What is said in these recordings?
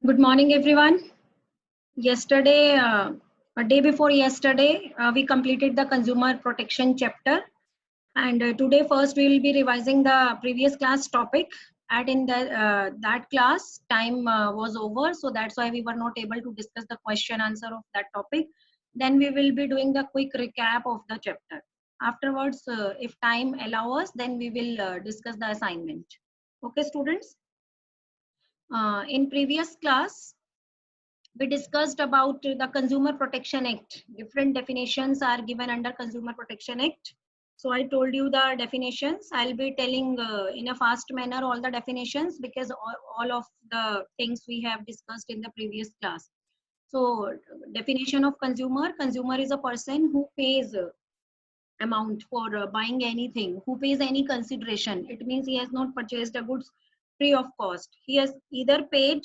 Good morning, everyone. Yesterday, a day before yesterday, we completed the consumer protection chapter. And today, first, we will be revising the previous class topic. And in that class, time was over. So that's why we were not able to discuss the question answer of that topic. Then we will be doing the quick recap of the chapter. Afterwards, if time allows us, then we will discuss the assignment. Okay, students? In previous class, we discussed about the Consumer Protection Act. Different definitions are given under Consumer Protection Act. So I told you the definitions. I'll be telling in a fast manner all the definitions because all of the things we have discussed in the previous class. So definition of consumer. Consumer is a person who pays amount for buying anything, who pays any consideration. It means he has not purchased the goods free of cost. He has either paid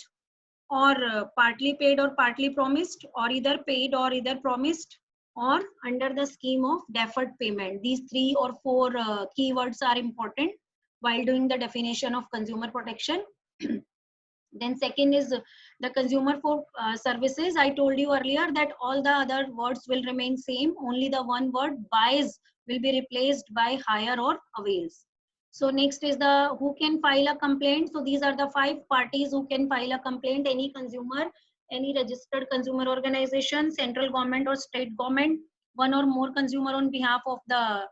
or partly paid or partly promised, or either paid or either promised, or under the scheme of deferred payment. These three or four keywords are important while doing the definition of consumer protection. Then second is the consumer for services. I told you earlier that all the other words will remain same, only the one word buys will be replaced by hire or avails. So next is the who can file a complaint. So these are the five parties who can file a complaint: any consumer, any registered consumer organization, central government or state government, one or more consumer on behalf of the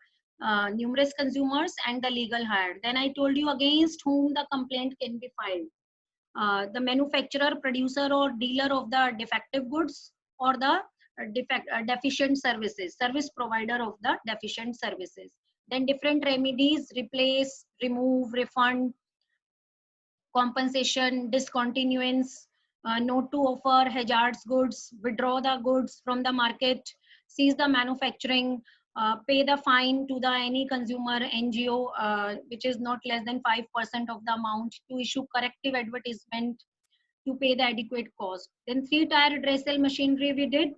numerous consumers, and the legal hire. Then I told you against whom the complaint can be filed: the manufacturer, producer, or dealer of the defective goods, or the deficient services, service provider of the deficient services. Then different remedies: replace, remove, refund, compensation, discontinuance, not to offer hazardous goods, withdraw the goods from the market, cease the manufacturing, pay the fine to the any consumer NGO which is not less than 5% of the amount, to issue corrective advertisement, to pay the adequate cost. Then three-tier redressal machinery we did.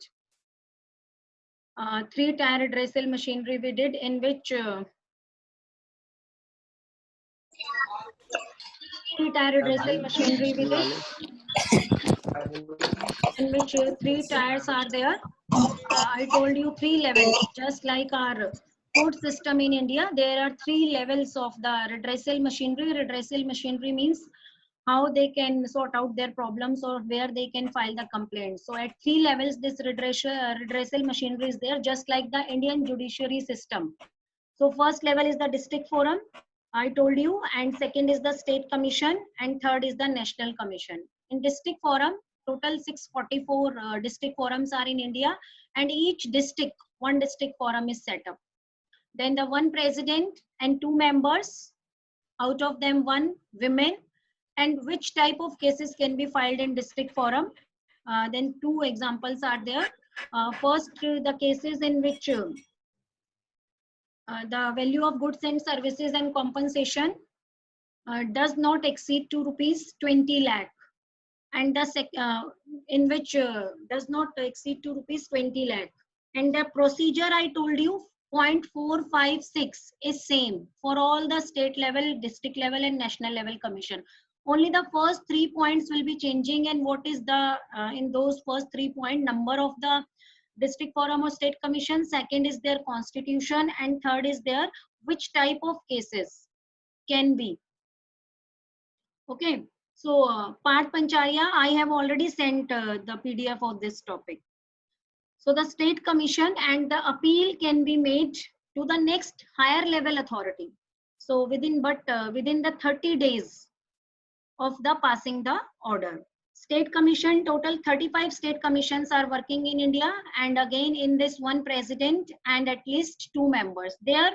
Three-tier redressal machinery we did, in which three-tier redressal machinery we did, in which three tiers are there. I told you three levels, just like our court system in India. There are three levels of the redressal machinery. Redressal machinery means how they can sort out their problems or where they can file the complaint. So at three levels, this redressal machinery is there, just like the Indian judiciary system. So first level is the district forum, I told you, and second is the state commission, and third is the national commission. In district forum, total 644 district forums are in India, and each district, one district forum is set up. Then the one president and two members, out of them one women. And which type of cases can be filed in district forum? Then two examples are there. First, the cases in which the value of goods and services and compensation does not exceed to rupees 20 lakh, and the in which does not exceed to rupees 20 lakh. And the procedure I told you, 0.456 is same for all the state level, district level, and national level commission. Only the first 3 points will be changing, and what is the in those first 3 point, number of the district forum or state commission, second is their constitution, and third is their which type of cases can be. Okay, so part Pancharya, I have already sent the PDF of this topic. So the state commission and the appeal can be made to the next higher level authority. So within the 30 days of the passing the order. State commission, total 35 state commissions are working in India, and again in this one president and at least two members. There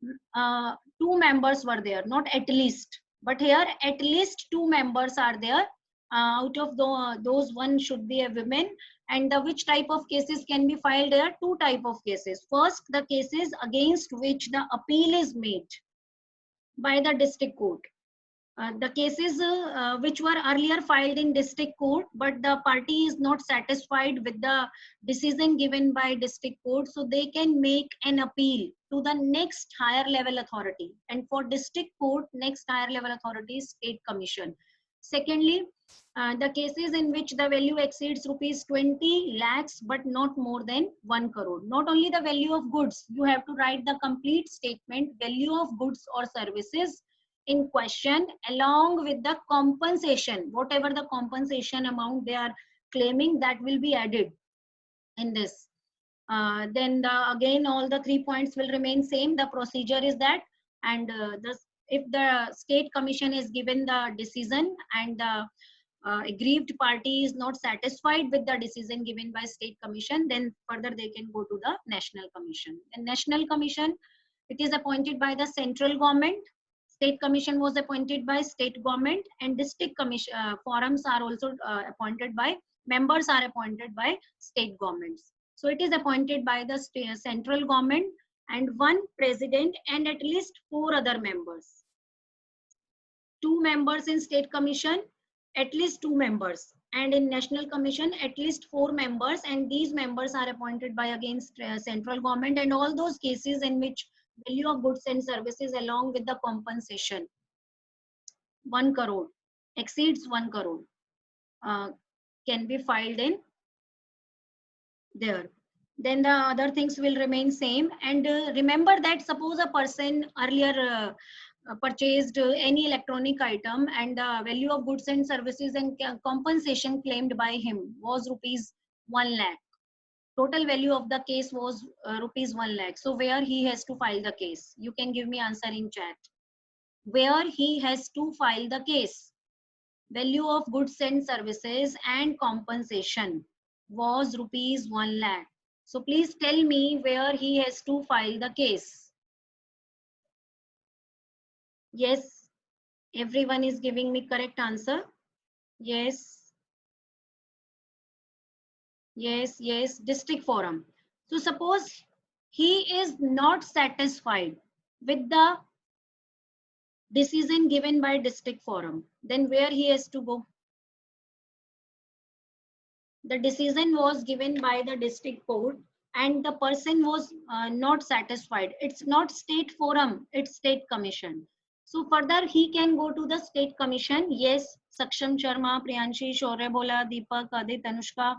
two members were there, not at least, but here at least two members are there. Out of those, one should be a woman. And the which type of cases can be filed? There are two type of cases. First, the cases against which the appeal is made by the district court. The cases which were earlier filed in district court, but the party is not satisfied with the decision given by district court, so they can make an appeal to the next higher level authority. And for district court, next higher level authority is state commission. Secondly, the cases in which the value exceeds rupees 20 lakhs but not more than 1 crore. Not only the value of goods, you have to write the complete statement, value of goods or services in question along with the compensation, whatever the compensation amount they are claiming, that will be added in this. Again all the 3 points will remain same. The procedure is that, and if the state commission is given the decision and the aggrieved party is not satisfied with the decision given by state commission, then further they can go to the national commission. And national commission, it is appointed by the central government. State commission was appointed by state government, and district commission forums are also appointed by, members are appointed by state governments. So it is appointed by the central government and one president and at least 4 other members. 2 members in state commission, at least 2 members, and in national commission at least 4 members, and these members are appointed by against central government. And all those cases in which value of goods and services along with the compensation 1 crore exceeds 1 crore can be filed in there. Then the other things will remain same. And remember that suppose a person earlier purchased any electronic item and the value of goods and services and compensation claimed by him was rupees 1 lakh. Total value of the case was rupees 1 lakh. So where he has to file the case? You can give me answer in chat. Where he has to file the case? Value of goods and services and compensation was rupees 1 lakh. So please tell me where he has to file the case. Yes, everyone is giving me correct answer. Yes. Yes, yes, district forum. So suppose he is not satisfied with the decision given by district forum, then where he has to go? The decision was given by the district court and the person was not satisfied. It's not state forum, it's state commission. So further he can go to the state commission. Yes, Saksham Sharma, Priyanshi, Shaurya Bola, Deepak, Adit, Anushka,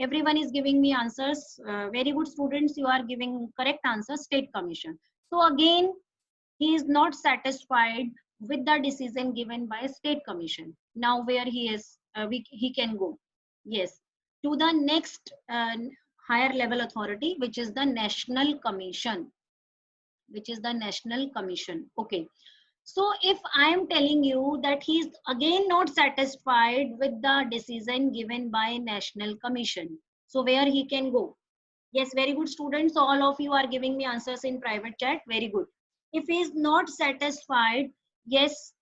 everyone is giving me answers. Very good students, you are giving correct answers. State commission. So again, he is not satisfied with the decision given by state commission. Now where he is, he can go. Yes, to the next higher level authority, which is the national commission. Okay. So if I am telling you that he is again not satisfied with the decision given by national commission, so where he can go? Yes, very good students, all of you are giving me answers in private chat. Very good. If he is not satisfied, yes,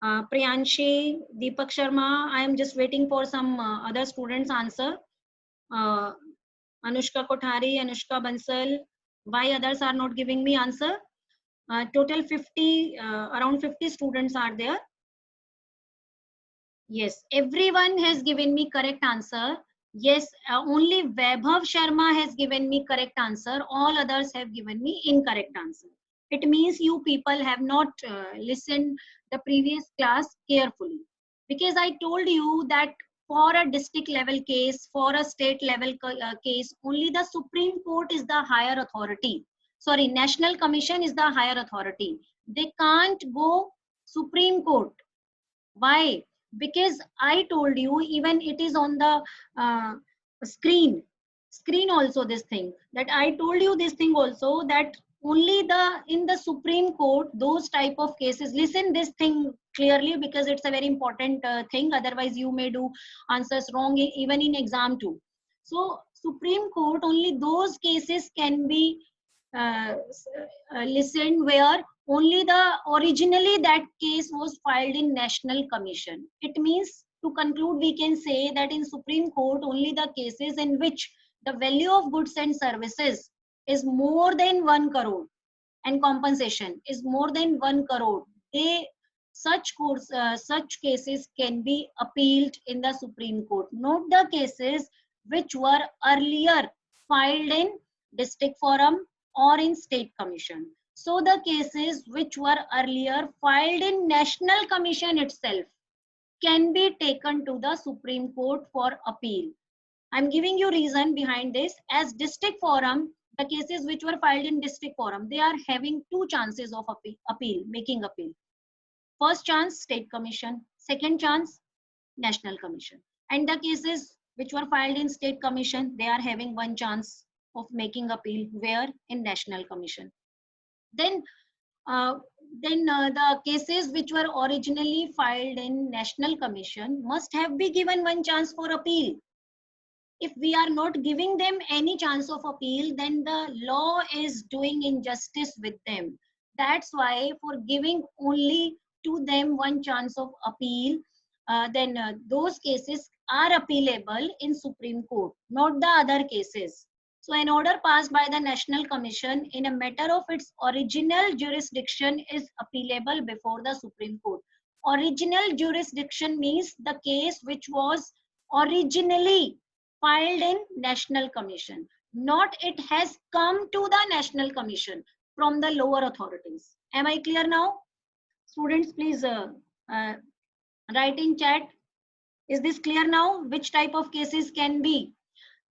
Priyanshi, Deepak Sharma, I am just waiting for some other students' answer. Anushka Kothari, Anushka Bansal, why others are not giving me answer? Total 50, around 50 students are there. Yes, everyone has given me correct answer. Yes, only Vaibhav Sharma has given me correct answer. All others have given me incorrect answer. It means you people have not listened the previous class carefully. Because I told you that for a district level case, for a state level case, only the Supreme Court is the higher authority. Sorry, National Commission is the higher authority. They can't go Supreme Court. Why? Because I told you, even it is on the screen also, this thing, that I told you this thing also, that only in the Supreme Court, those type of cases, listen this thing clearly because it's a very important thing, otherwise you may do answers wrong even in exam too. So Supreme Court, only those cases can be listened where only originally that case was filed in National Commission. It means, to conclude, we can say that in Supreme Court, only the cases in which the value of goods and services is more than 1 crore and compensation is more than 1 crore, such cases can be appealed in the Supreme Court. Note the cases which were earlier filed in district forum or in state commission. So the cases which were earlier filed in National Commission itself, can be taken to the Supreme Court for appeal. I'm giving you reason behind this. As district forum, the cases which were filed in district forum, they are having two chances of making appeal. First chance, state commission. Second chance, national commission. And the cases which were filed in state commission, they are having one chance of making appeal, where in national commission. Then uh, the cases which were originally filed in national commission must have been given one chance for appeal. If we are not giving them any chance of appeal, then the law is doing injustice with them. That's why for giving only to them one chance of appeal, then those cases are appealable in Supreme Court, not the other cases. So an order passed by the National Commission in a matter of its original jurisdiction is appealable before the Supreme Court. Original jurisdiction means the case which was originally filed in National Commission, not it has come to the National Commission from the lower authorities. Am I clear now? Students, please uh, write in chat. Is this clear now? Which type of cases can be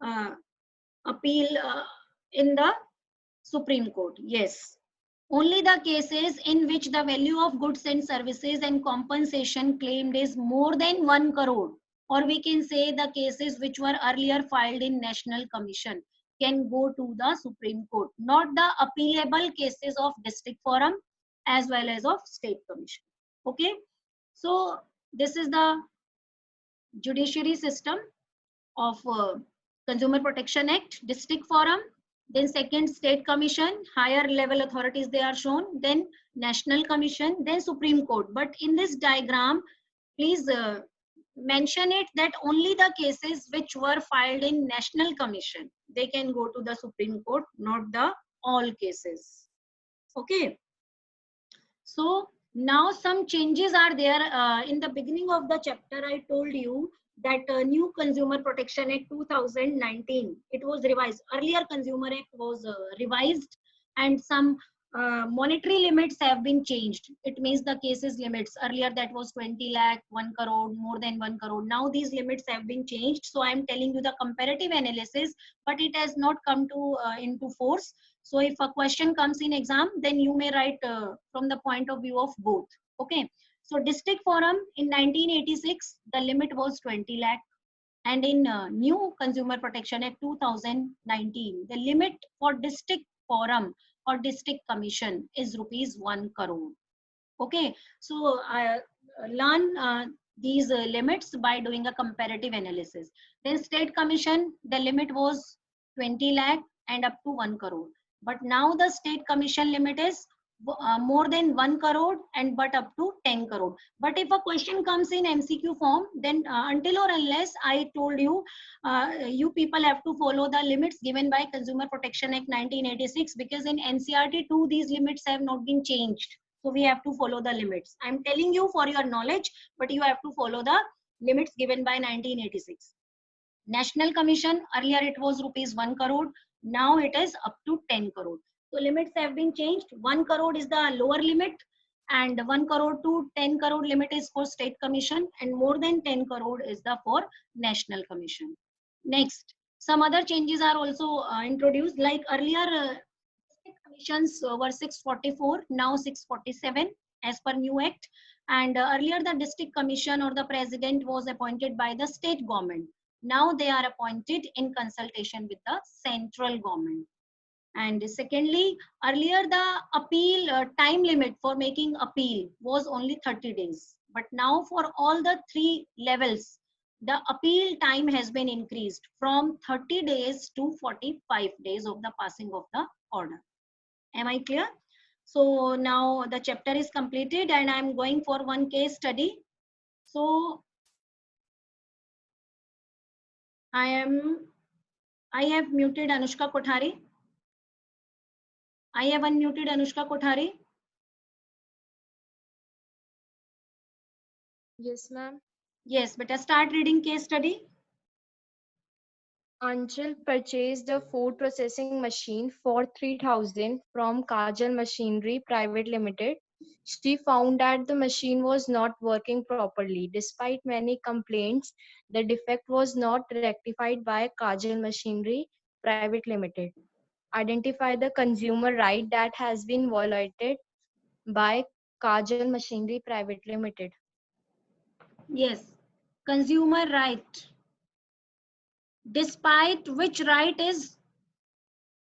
uh, appeal in the Supreme Court? Yes. Only the cases in which the value of goods and services and compensation claimed is more than 1 crore, or we can say the cases which were earlier filed in National Commission, can go to the Supreme Court, not the appealable cases of district forum as well as of state commission. Okay, so this is the judiciary system of Consumer Protection Act. District forum, then second state commission, higher level authorities they are shown, then national commission, then Supreme Court. But in this diagram, please mention it that only the cases which were filed in national commission, they can go to the Supreme Court, not the all cases. Okay, so now some changes are there. In the beginning of the chapter, I told you that new Consumer Protection Act 2019, it was revised. Earlier Consumer Act was revised, and some monetary limits have been changed. It means the cases limits. Earlier that was 20 lakh, 1 crore, more than 1 crore. Now these limits have been changed. So I am telling you the comparative analysis, but it has not come to into force. So if a question comes in exam, then you may write from the point of view of both. Okay. So district forum in 1986, the limit was 20 lakh. And in new Consumer Protection Act 2019, the limit for district forum or district commission is rupees 1 crore. Okay. So learn these limits by doing a comparative analysis. Then state commission, the limit was 20 lakh and up to 1 crore. But now the state commission limit is more than 1 crore and but up to 10 crore. But if a question comes in MCQ form, then until or unless I told you, you people have to follow the limits given by Consumer Protection Act 1986, because in NCERT 2 these limits have not been changed. So we have to follow the limits. I'm telling you for your knowledge, but you have to follow the limits given by 1986. National Commission, earlier it was rupees 1 crore. Now it is up to 10 crore. So limits have been changed. 1 crore is the lower limit, and 1 crore to 10 crore limit is for state commission, and more than 10 crore is the for national commission. Next, some other changes are also introduced, like earlier commissions were 644, now 647 as per new act. And earlier the district commission or the president was appointed by the state government. Now they are appointed in consultation with the central government. And secondly, earlier the appeal time limit for making appeal was only 30 days. But now for all the three levels, the appeal time has been increased from 30 days to 45 days of the passing of the order. Am I clear? So now the chapter is completed and I'm going for one case study. So I have muted Anushka Kothari. I have unmuted Anushka Kothari. Yes, ma'am. Yes, but start reading case study. Anchal purchased a food processing machine for 3,000 from Kajal Machinery Private Limited She found that the machine was not working properly. Despite many complaints, the defect was not rectified by Kajal Machinery Private Limited. Identify the consumer right that has been violated by Kajal Machinery Private Limited. Yes, consumer right. Despite which right is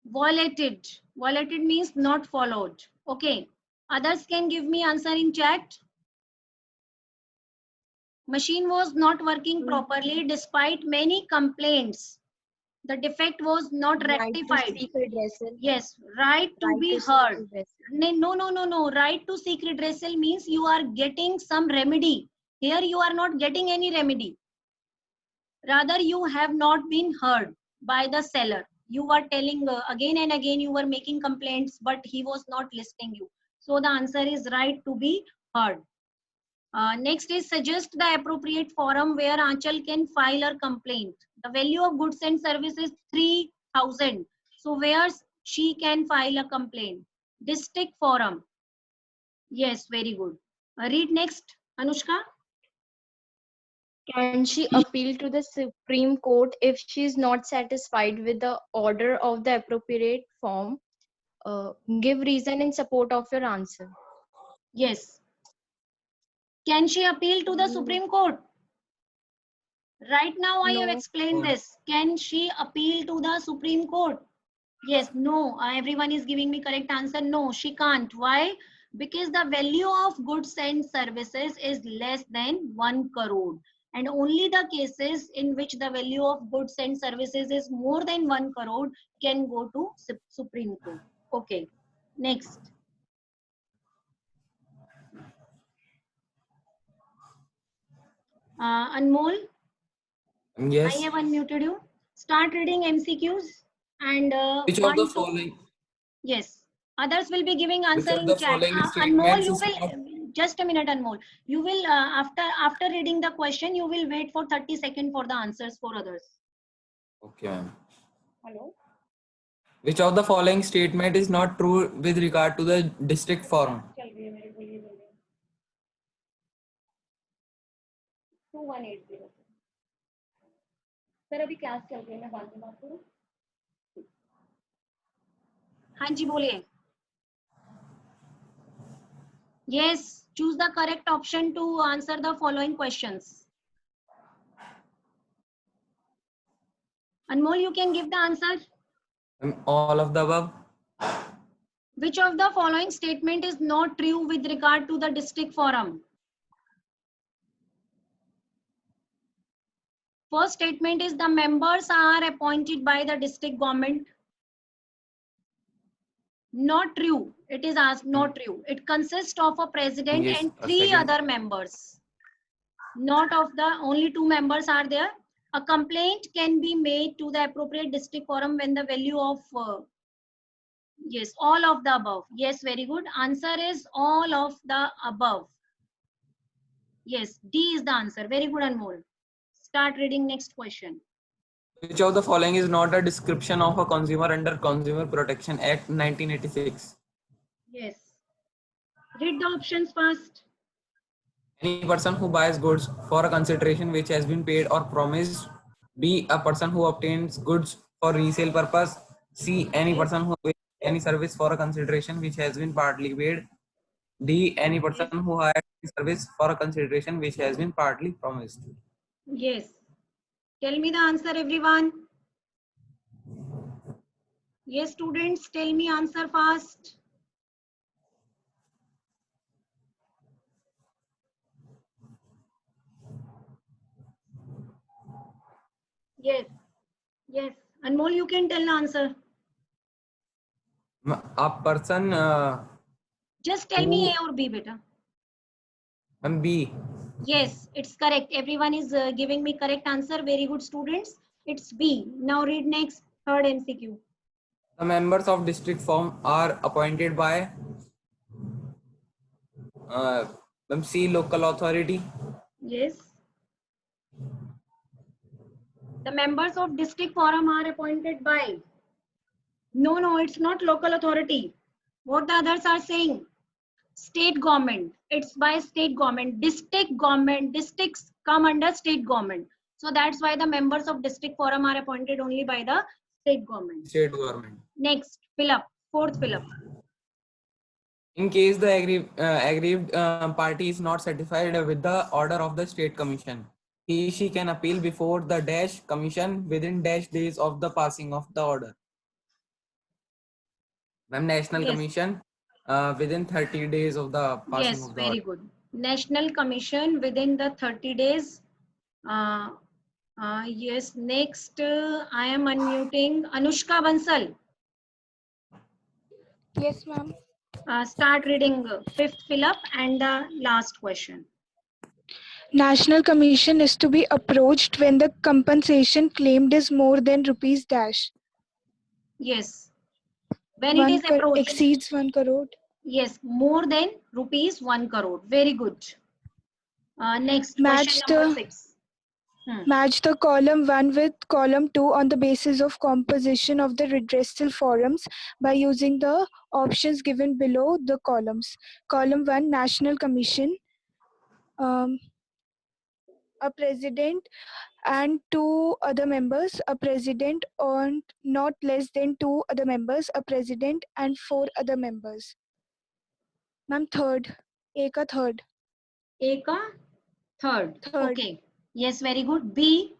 violated. Violated means not followed. Okay. Others can give me answer in chat. Machine was not working properly despite many complaints. The defect was not Right to rectified. seek redressal. Yes, right to Right be to seek heard. redressal. No. Right to seek redressal means you are getting some remedy. Here you are not getting any remedy. Rather, you have not been heard by the seller. You were telling again and again, you were making complaints, but he was not listening you. So the answer is right to be heard. Next is suggest the appropriate forum where Aanchal can file a complaint. The value of goods and services 3,000. So where she can file a complaint? District forum. Yes, very good. Read next, Anushka. Can she appeal to the Supreme Court if she is not satisfied with the order of the appropriate form? Give reason in support of your answer. Yes. Can she appeal to the Supreme Court? Right now, I have No. explained this. Can she appeal to the Supreme Court? Yes, no. Everyone is giving me correct answer. No, she can't. Why? Because the value of goods and services is less than 1 crore. And only the cases in which the value of goods and services is more than 1 crore can go to Supreme Court. Okay. Next. Anmol, I Yes. have unmuted you. Start reading MCQs and Which of the 1, 2. following? Yes. Others will be giving Which answer of in the chat. following Anmol, statements you is not? will, just a minute, Anmol. You will, after reading the question, you will wait for 30 seconds for the answers for others. Okay, ma'am. Hello? Which of the following statement is not true with regard to the district forum? 2180. Sir अभी class चल रही है मैं बाद में बात करूं हाँ जी बोलिए yes choose the correct option to answer the following questions Anmol you can give the answer All of the above. which of the following statement is not true with regard to the district forum first statement is the members are appointed by the district government not true it is asked not true it consists of a president Yes, and a 3 second. other members not of the only 2 members are there a complaint can be made to the appropriate district forum when the value of yes all of the above yes very good answer is all of the above yes D is the answer very good Anmol start reading next question Which of the following is not a description of a consumer under Consumer Protection Act 1986? yes read the options first Any person who buys goods for a consideration which has been paid or promised. B. A person who obtains goods for resale purpose. C. Any yes person who pays any service for a consideration which has been partly paid. D. Any person yes who hires any service for a consideration which has been partly promised. yes tell me the answer everyone yes students tell me answer fast yes yes Anmol you can tell the answer A person just tell me A who or B beta B. yes it's correct everyone is giving me correct answer very good students it's B now read next third MCQ The members of district forum are appointed by uh, C. Local authority. yes the members of district forum are appointed by no it's not local authority what the others are saying State government. It's by state government. District government. Districts come under state government. So that's why the members of district forum are appointed only by the state government. State government. Next, fill up. Fourth fill up. In case the aggrieved party is not satisfied with the order of the state commission, she can appeal before the dash commission within dash days of the passing of the order. Ma'am, National Yes. Commission within 30 days of the passing Yes, of the very order. good. National Commission within the 30 days. Yes, next I am unmuting Anushka Bansal. Yes, ma'am. Start reading fifth fill up and the last question. National Commission is to be approached when the compensation claimed is more than rupees dash. Yes. When it is approached. Exceeds 1 crore. Yes, more than rupees 1 crore. Very good. Next, Match question number the- 6. Match the column 1 with column 2 on the basis of composition of the redressal forums by using the options given below the columns. Column 1, National Commission, a president and 2 other members, a president and not less than 2 other members, a president and 4 other members. Ma'am, third. Eka third. Eka third. Okay. Yes, very good. B.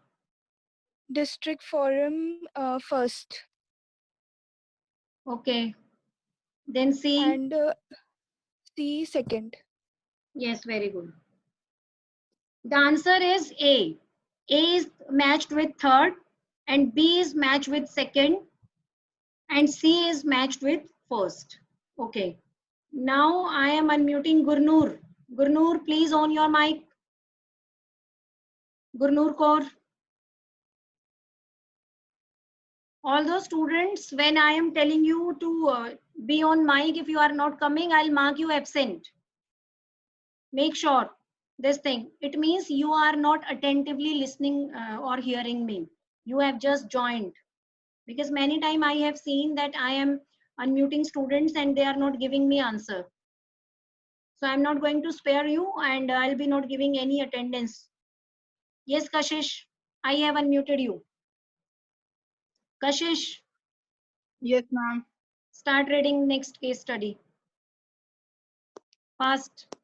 District forum first. Okay. Then C. And C second. Yes, very good. The answer is A. A is matched with third and B is matched with second and C is matched with first. Okay. Now I am unmuting Gurnur. Gurnur, please on your mic. Gurnur Kaur. All those students, when I am telling you to be on mic, if you are not coming, I'll mark you absent. Make sure this thing. It means you are not attentively listening or hearing me. You have just joined. Because many times I have seen that I am unmuting students and they are not giving me answer. So I'm not going to spare you and I'll be not giving any attendance. Yes, Kashish, I have unmuted you. Kashish. Yes, ma'am. Start reading next case study. Fast.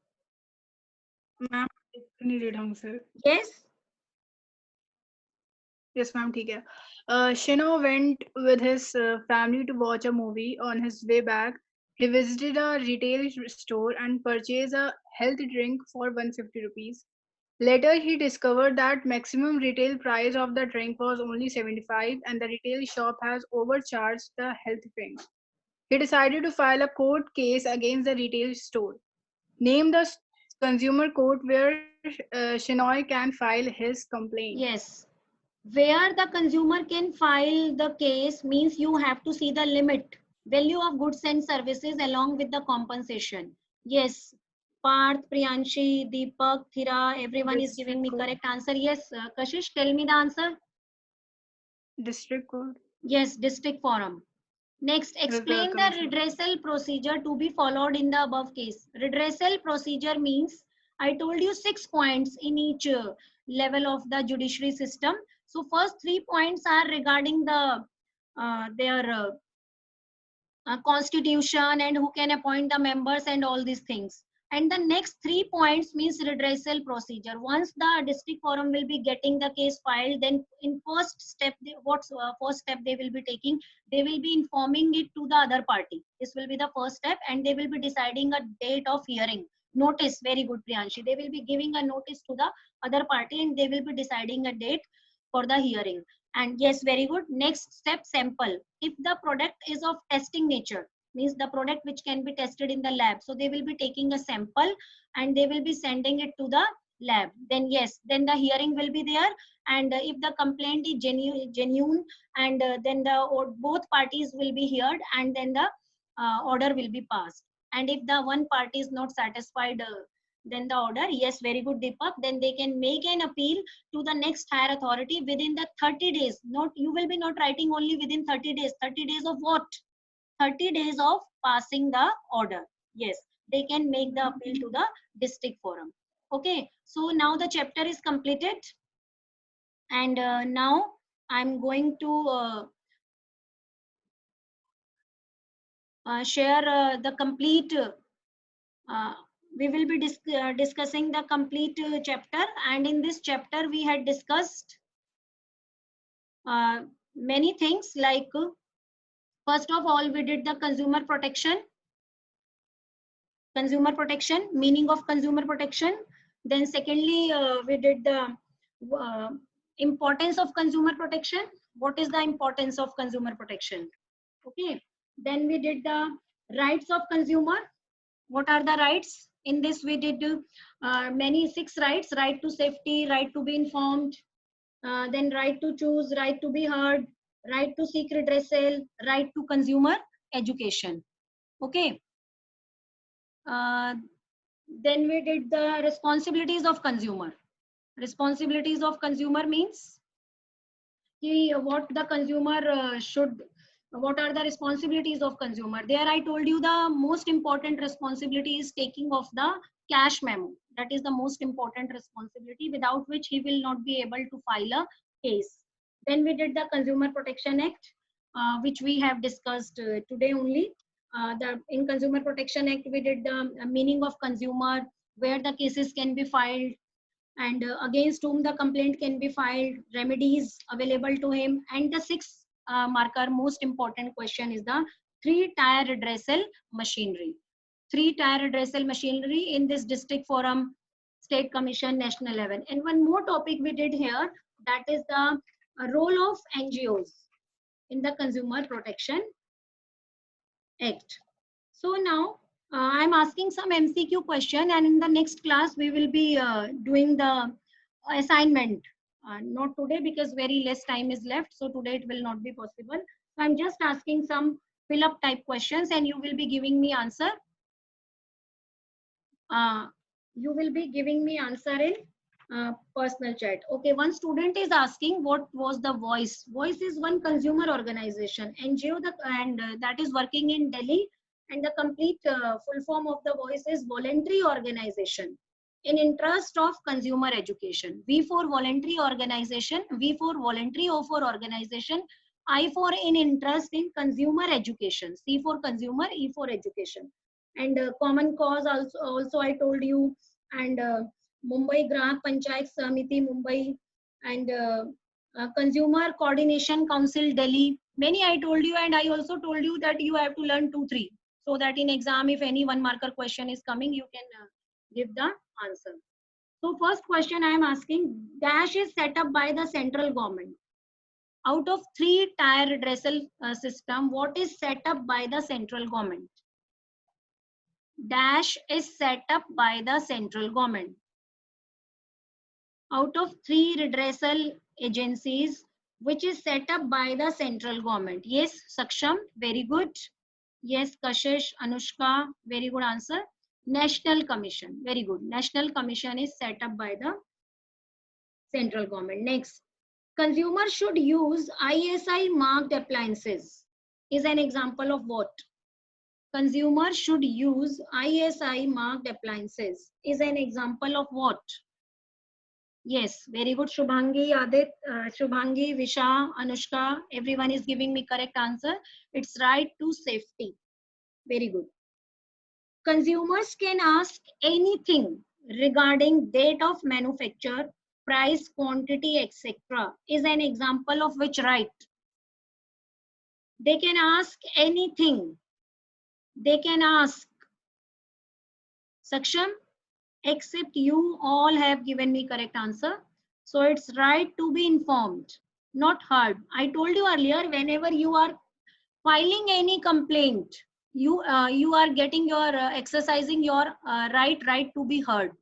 Ma'am, can you read हमसे? Yes. Yes, ma'am. ठीक है. Shino went with his family to watch a movie. On his way back, he visited a retail store and purchased a health drink for 150 rupees. Later, he discovered that maximum retail price of the drink was only 75 and the retail shop has overcharged the health drink. He decided to file a court case against the retail store. Name the consumer court where Shinoy can file his complaint. Yes. Where the consumer can file the case means you have to see the limit, value of goods and services along with the compensation. Yes. Parth, Priyanshi, Deepak, Thira, everyone is giving me correct answer. Yes, Kashish, tell me the answer. District court. Yes, district forum. Next, explain the redressal procedure to be followed in the above case. Redressal procedure means I told you 6 points in each level of the judiciary system. So first 3 points are regarding the their constitution and who can appoint the members and all these things. And the next 3 points means redressal procedure. Once the district forum will be getting the case filed, then in first step, first step they will be taking, they will be informing it to the other party. This will be the first step and they will be deciding a date of hearing. Notice, very good Priyanshi. They will be giving a notice to the other party and they will be deciding a date for the hearing. And yes, very good. Next step, sample. If the product is of testing nature, means the product which can be tested in the lab, so they will be taking a sample and they will be sending it to the lab. Then yes, then the hearing will be there, and if the complaint is genuine and then both parties will be heard and then the order will be passed. And if the one party is not satisfied, then the order, yes, very good Deepak, then they can make an appeal to the next higher authority within the 30 days. Not, you will be not writing only within 30 days. 30 days of what? 30 days of passing the order. Yes, they can make the appeal to the district forum. Okay, so now the chapter is completed, and now I'm going to share the complete we will be discussing the complete chapter, and in this chapter we had discussed many things, like first of all we did the consumer protection, meaning of consumer protection. Then secondly we did the importance of consumer protection. What is the importance of consumer protection? Okay, then we did the rights of consumer. What are the rights? In this we did many 6 rights: right to safety, right to be informed, then right to choose, right to be heard, right to seek redressal, right to consumer education. Okay, then we did the responsibilities of consumer. Responsibilities of consumer means what the consumer what are the responsibilities of consumer. There I told you the most important responsibility is taking of the cash memo. That is the most important responsibility, without which he will not be able to file a case. Then we did the Consumer Protection Act, which we have discussed today only. In Consumer Protection Act we did the meaning of consumer, where the cases can be filed, and against whom the complaint can be filed, remedies available to him, and the 6th marker most important question is the 3-tier redressal machinery. 3-tier redressal machinery in this district forum, state commission, national level. And one more topic we did here, that is the role of NGOs in the Consumer Protection Act. So now I'm asking some MCQ question, and in the next class we will be doing the assignment. Not today because very less time is left, so today it will not be possible. So I'm just asking some fill up type questions, and you will be giving me answer. You will be giving me answer in personal chat. Okay, one student is asking what was the Voice. Voice is one consumer organization, NGO, and that is working in Delhi. And the complete full form of the Voice is voluntary organization in interest of consumer education. V for voluntary organization, V for voluntary, O for organization, I for in interest in consumer education, C for consumer, E for education. And common cause also I told you, and Mumbai Grahak Panchayat Samiti Mumbai, and Consumer Coordination Council Delhi. Many I told you, and I also told you that you have to learn 2-3, so that in exam if any 1 marker question is coming, you can give the answer. So first question I am asking, dash is set up by the central government. Out of 3-tier redressal system, what is set up by the central government? Dash is set up by the central government. Out of 3 redressal agencies, which is set up by the central government? Yes, Saksham, very good. Yes, Kashish, Anushka, very good answer. National Commission, very good. National Commission is set up by the central government. Next, consumers should use ISI marked appliances is an example of what? Consumers should use ISI marked appliances is an example of what? Yes, very good. Shubhangi, Adit, Shubhangi, Visha, Anushka, everyone is giving me correct answer. It's right to safety. Very good. Consumers can ask anything regarding date of manufacture, price, quantity, etc. is an example of which right? They can ask anything. They can ask. Saksham, except you all have given me correct answer. So it's right to be informed, not heard. I told you earlier, whenever you are filing any complaint, you are getting your exercising your right to be heard.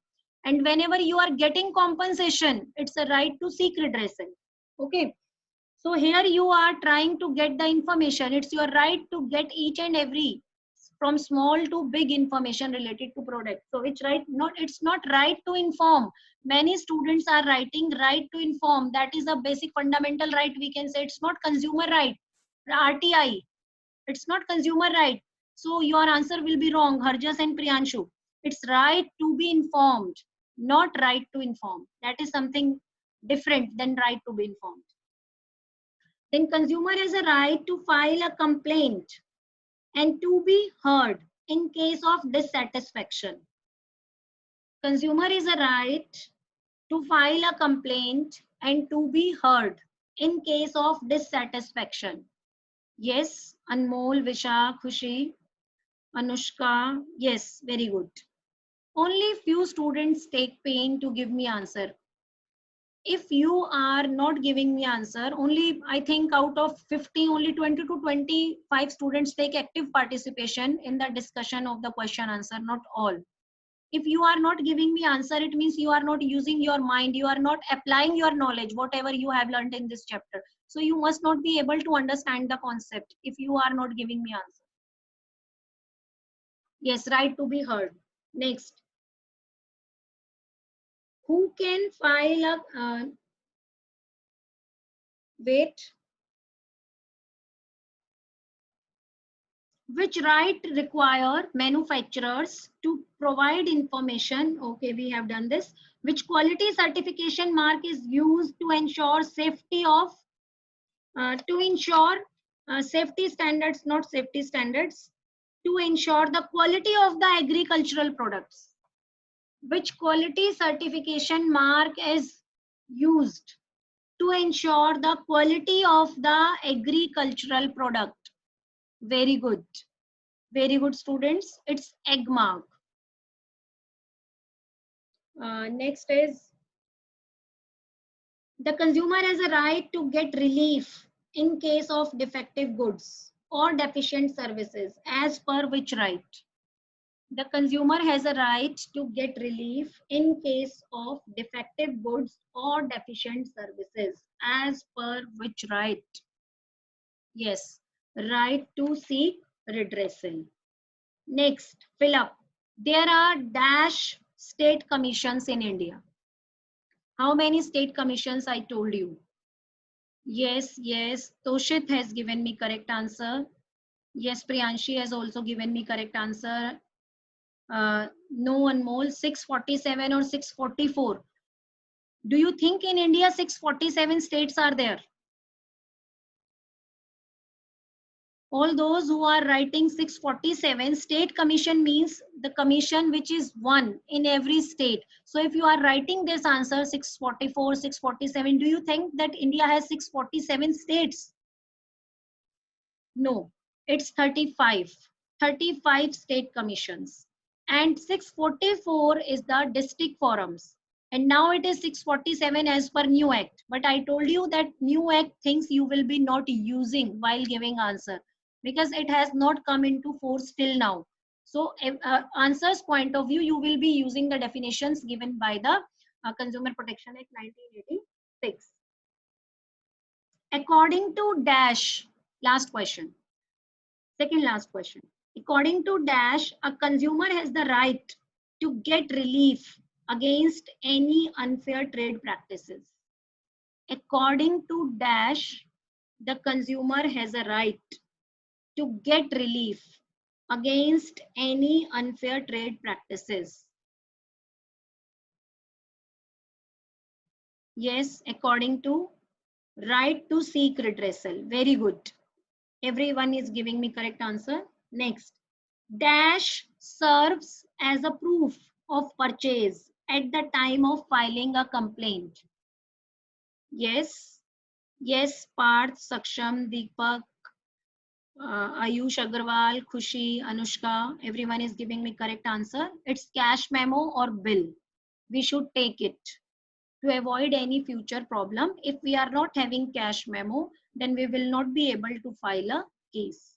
And whenever you are getting compensation, it's a right to seek redressal. Okay. So here you are trying to get the information. It's your right to get each and every, from small to big, information related to product. So it's right, it's not right to inform. Many students are writing right to inform. That is a basic fundamental right. We can say it's not consumer right, RTI. It's not consumer right. So your answer will be wrong, Harjas and Priyanshu. It's right to be informed, not right to inform. That is something different than right to be informed. Then consumer has a right to file a complaint and to be heard in case of dissatisfaction. Consumer is a right to file a complaint and to be heard in case of dissatisfaction. Yes, Anmol, Vishak, Khushi, Anushka, yes, very good. Only few students take pain to give me answer. If you are not giving me answer, only I think out of 50, only 20 to 25 students take active participation in the discussion of the question answer, not all. If you are not giving me answer, it means you are not using your mind, you are not applying your knowledge, whatever you have learned in this chapter. So you must not be able to understand the concept if you are not giving me answer. Yes, right to be heard. Next. Who can file a, wait. Which right require manufacturers to provide information? Okay, we have done this. Which quality certification mark is used to ensure safety of, to ensure safety standards, not safety standards, to ensure the quality of the agricultural products? Which quality certification mark is used to ensure the quality of the agricultural product? Very good. Very good, students. It's egg mark. Next is the consumer has a right to get relief in case of defective goods or deficient services. As per which right? The consumer has a right to get relief in case of defective goods or deficient services. As per which right? Yes, right to seek redressal. Next, fill up. There are dash state commissions in India. How many state commissions I told you? Yes, yes. Toshit has given me correct answer. Yes, Priyanshi has also given me correct answer. No, Anmol, 647 or 644. Do you think in India 647 states are there? All those who are writing 647, state commission means the commission which is one in every state. So if you are writing this answer 644, 647, do you think that India has 647 states? No, it's 35. 35 state commissions. And 644 is the district forums. And now it is 647 as per new act. But I told you that new act things you will be not using while giving answer, because it has not come into force till now. So answers point of view, you will be using the definitions given by the Consumer Protection Act 1986. According to dash, last question, second last question. According to dash, a consumer has the right to get relief against any unfair trade practices. According to dash, the consumer has a right to get relief against any unfair trade practices. Yes, according to right to seek redressal. Very good. Everyone is giving me correct answer. Next, dash serves as a proof of purchase at the time of filing a complaint. Yes, yes, Parth, Saksham, Deepak, Ayush Agarwal, Khushi, Anushka, everyone is giving me correct answer. It's cash memo or bill. We should take it to avoid any future problem. If we are not having cash memo, then we will not be able to file a case.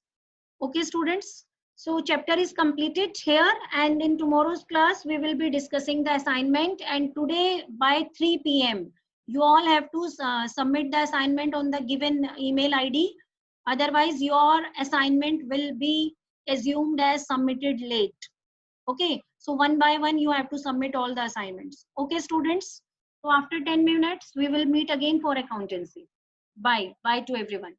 Okay, students. So chapter is completed here, and in tomorrow's class, we will be discussing the assignment, and today by 3 p.m. you all have to submit the assignment on the given email ID. Otherwise, your assignment will be assumed as submitted late. Okay, so one by one, you have to submit all the assignments. Okay, students. So after 10 minutes, we will meet again for accountancy. Bye. Bye to everyone.